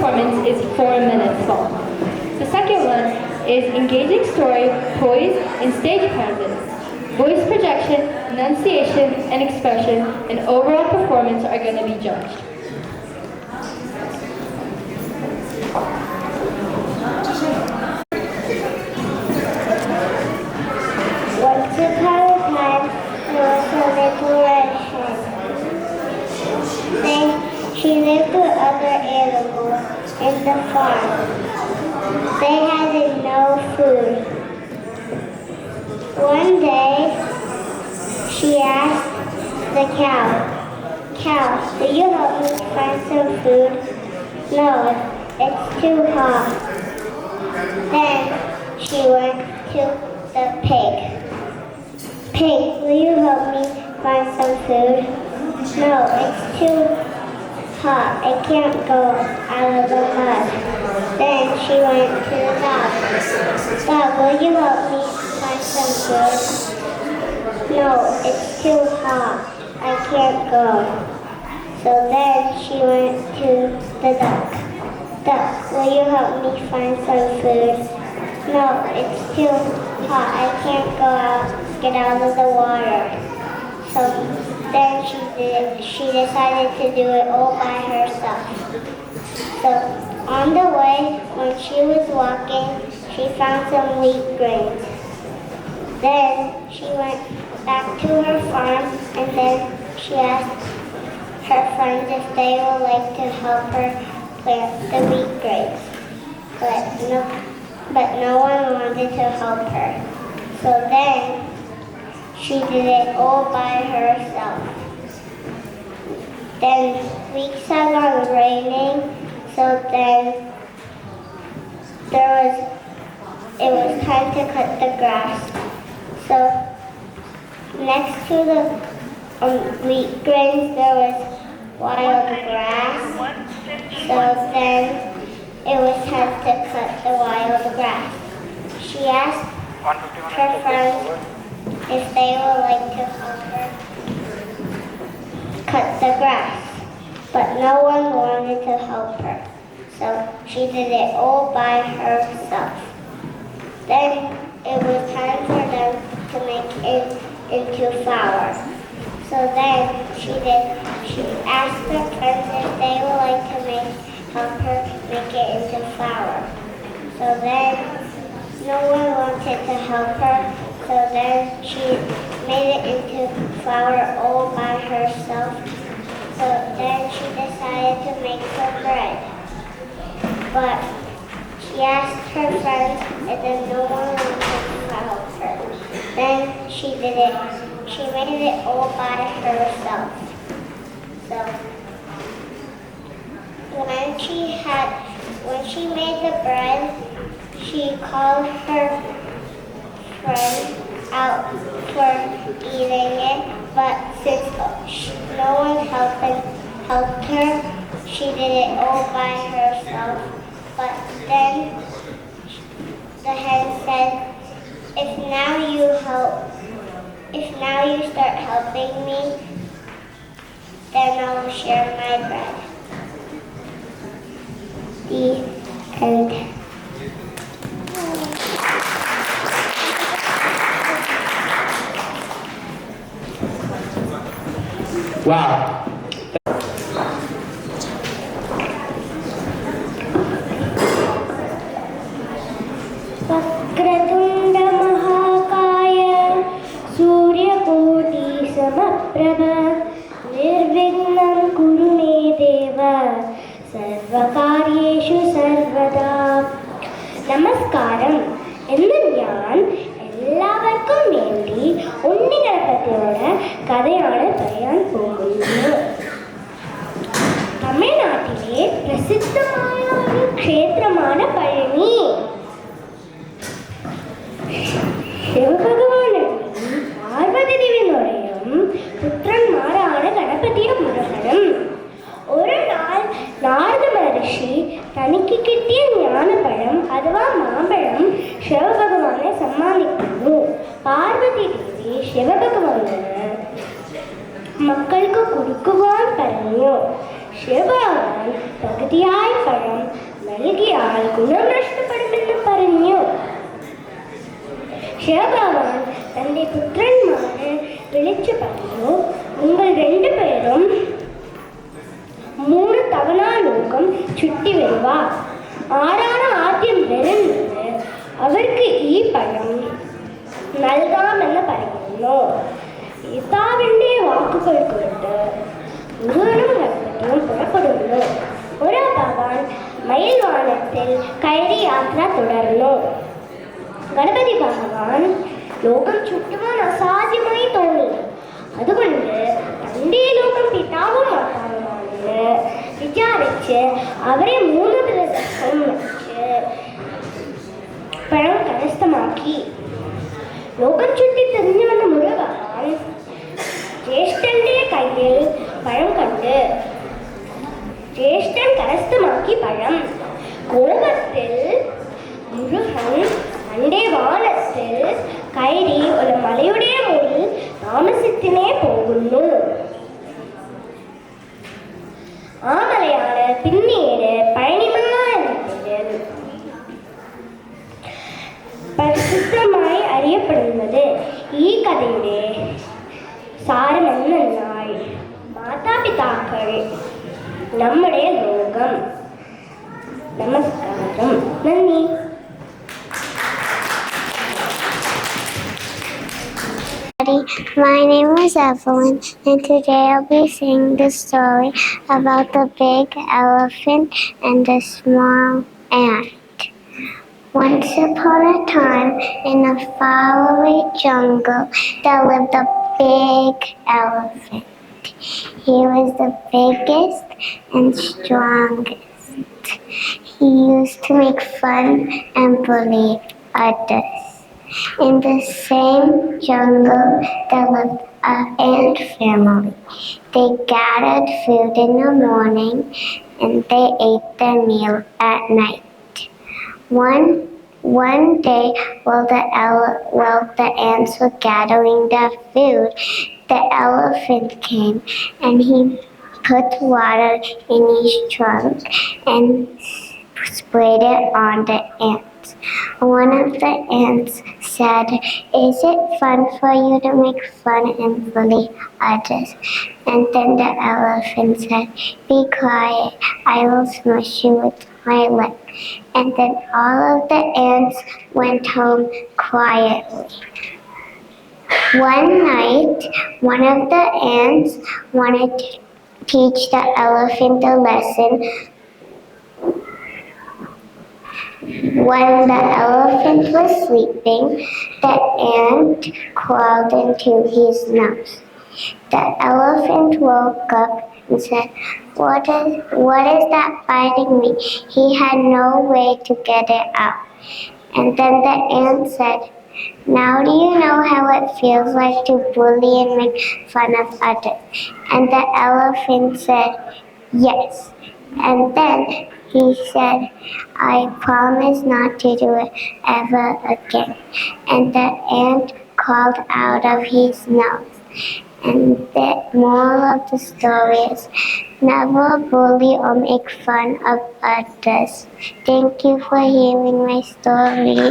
performance is 4 minutes long. The second one is engaging story, poise, and stage presence. Voice projection, enunciation, and expression, and overall performance are going to be judged. Once upon a time, there was a little red hen. She lived with other animals in the farm. They had no food. One day, she asked the cow, "Cow, will you help me find some food?" "No, it's too hot." Then she went to the pig. "Pig, will you help me find some food?" "No, it's too hot. I can't go out of the mud." Then she went to the dog. "Dog, will you help me find some food?" "No, it's too hot. I can't go." So then she went to the duck. "Duck, will you help me find some food?" "No, it's too hot. I can't go out, get out of the water." So then she decided to do it all by herself. So on the way, when she was walking, she found some wheat grains. Then she went back to her farm, and then she asked her friends if they would like to help her plant the wheat grains. But no one wanted to help her. So then she did it all by herself. Then weeks had gone raining, so then it was time to cut the grass. So next to the wheat grains there was wild grass. So then it was time to cut the wild grass. She asked her friends if they would like to help her cut the grass, but no one wanted to help her, so she did it all by herself. Then it was time for them to make it into flour. So then she asked her friends if they would like to help her make it into flour. So then no one wanted to help her, so then she made it into flour all by herself. So then she decided to make some bread. But she asked her friends, and then no one wanted to help her. Then she did it. She made it all by herself. So when she made the bread, she called her friend out for eating it, but since no one helped her, she did it all by herself. But then the hen said, if now you start helping me, then I will share my bread." The end. Wow. वक्रतुण्ड महाकाय सूर्यकोटि समप्रभ निर्विघ्नं कुरु मे देव സർവകാര്യേഷു സർവദാ. നമസ്കാരം. ഇന്ന് ഞാൻ എല്ലാവർക്കും വേണ്ടി ഉണ്ണിഗണപതിയോട് കഥയാണ് പറയാൻ പോകുന്നത്. തമിഴ്നാട്ടിലെ പ്രസിദ്ധമായ ഒരു ക്ഷേത്രമാണ് പഴനി. ശിവഭഗവാനും പാർവതി ദേവിയുടെയും പുത്രന്മാരാണ് ഗണപതിയും മുരുകനും. ഒരു നാൾ നാരദ മഹർഷി തനിക്ക് കിട്ടിയ ജ്ഞാനപഴം അഥവാ മാമ്പഴം ശിവഭഗവാനെ സമ്മാനിക്കുന്നു. പാർവതി ദേവി ശിവഭഗവാന് മക്കൾക്ക് കൊടുക്കുവാൻ പറഞ്ഞു. ശിവഭഗവാൻ പകുതിയായ പഴം കിട്ടിയാൽ ഗുണം നഷ്ടപ്പെടുമെന്ന് പറഞ്ഞു. ശിവഭഗവാൻ തന്റെ പുത്രന്മാരെ വിളിച്ചു പറഞ്ഞു, നിങ്ങൾ രണ്ടുപേരും 3 തവണ ലോകം ചുറ്റി വരുക. ആരാണ് ആദ്യം വരുന്നത് അവർക്ക് ഈ പഴം നൽകാമെന്ന് പറയുന്നു. പിതാവിന്റെ വാക്കുകൾ കേട്ട് മുഴുവനും ഗണപതിയും പുറപ്പെടുന്നു. ഒരു ഭഗവാൻ മയിൽവാഹനത്തിൽ കയറി യാത്ര തുടർന്നു. ഗണപതി ഭഗവാൻ ലോകം ചുറ്റുവാൻ അസാധ്യമായി തോന്നി. അതുകൊണ്ട് തന്റെ ലോകം പിതാവും മാതാവുമാണെന്ന് വിചാരിച്ച് അവരെ 3 ദിവസം വെച്ച് പഴം കരസ്ഥമാക്കി. ലോകം ചുറ്റി തിരിഞ്ഞു വന്ന മുരുകൻ ജ്യേഷ്ഠന്റെ കയ്യിൽ പഴം കണ്ട് ജ്യേഷ്ഠൻ കരസ്ഥമാക്കി പഴം. കോപത്തിൽ മുരുകൻ തന്റെ വാഹനത്തിൽ കയറി ഒരു മലയുടെ മുകളിൽ താമസത്തിനെ പോകുന്നു. ആ മലയാണ് പിന്നീട് പഴനിമല എന്ന പേരിൽ പ്രസിദ്ധമായി അറിയപ്പെടുന്നത്. ഈ കഥയുടെ സാരമെന്നാൽ മാതാപിതാക്കൾ നമ്മുടെ ലോകം. നമസ്കാരം, നന്ദി. My name is Evelyn, and today I'll be singing the story about the big elephant and the small ant. Once upon a time, in a faraway jungle, there lived a big elephant. He was the biggest and strongest. He used to make fun and bully others. In the same jungle, there lived an ant family. They gathered food in the morning and they ate their meal at night. One day, while the ants were gathering their food, the elephant came and he put water in his trunk and sprayed it on the ants. One of the ants said, "Is it fun for you to make fun and bully others?" And then the elephant said, "Be quiet, I will smush you with my lip." And then all of the ants went home quietly. One night, one of the ants wanted to teach the elephant a lesson. When the elephant was sleeping, the ant crawled into his nose. The elephant woke up and said, What is that biting me?" He had no way to get it out. And then the ant said, "Now do you know how it feels like to bully and make fun of others?" And the elephant said, "Yes." And then he said, "I promise not to do it ever again." And the ant crawled out of his nose. And the moral of the story is, never bully or make fun of others. Thank you for hearing my story.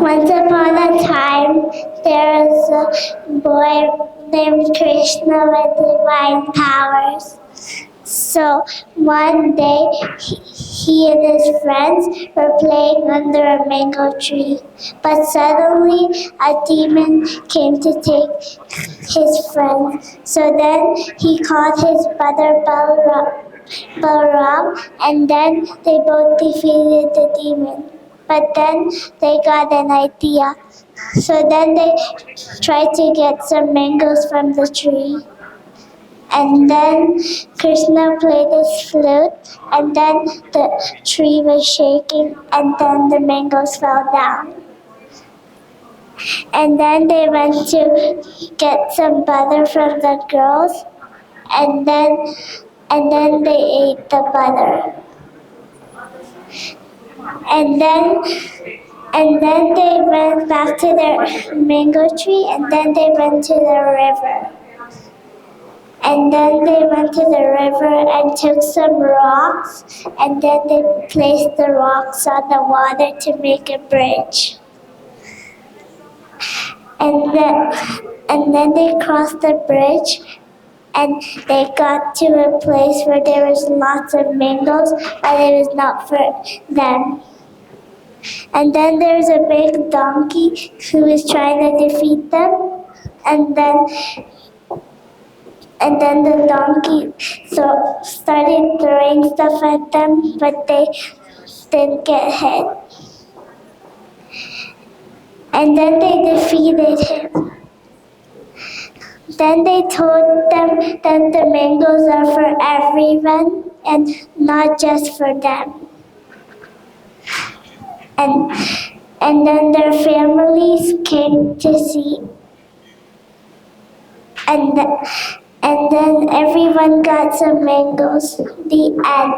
Once upon a time, there was a boy named Krishna with divine powers. So one day, he and his friends were playing under a mango tree. But suddenly, a demon came to take his friend. So then he called his brother Balaram, and then they both defeated the demon. But then they got an idea. So then they tried to get some mangoes from the tree. And then Krishna played his flute, and then the tree was shaking, and then the mangoes fell down. And then they went to get some butter from the girls, and then they ate the butter. And then they went back to their mango tree, and then they went to the river. And then they went to the river and took some rocks, and then they placed the rocks on the water to make a bridge. And then they crossed the bridge, and they got to a place where there was lots of mangoes, but it was not for them. And then there was a big donkey who was trying to defeat them, and then the donkey started throwing stuff at them, but they didn't get hit. And then they defeated him. Then they told them that the mangoes are for everyone and not just for them. And then their families came to see. And then everyone got some mangoes. The end.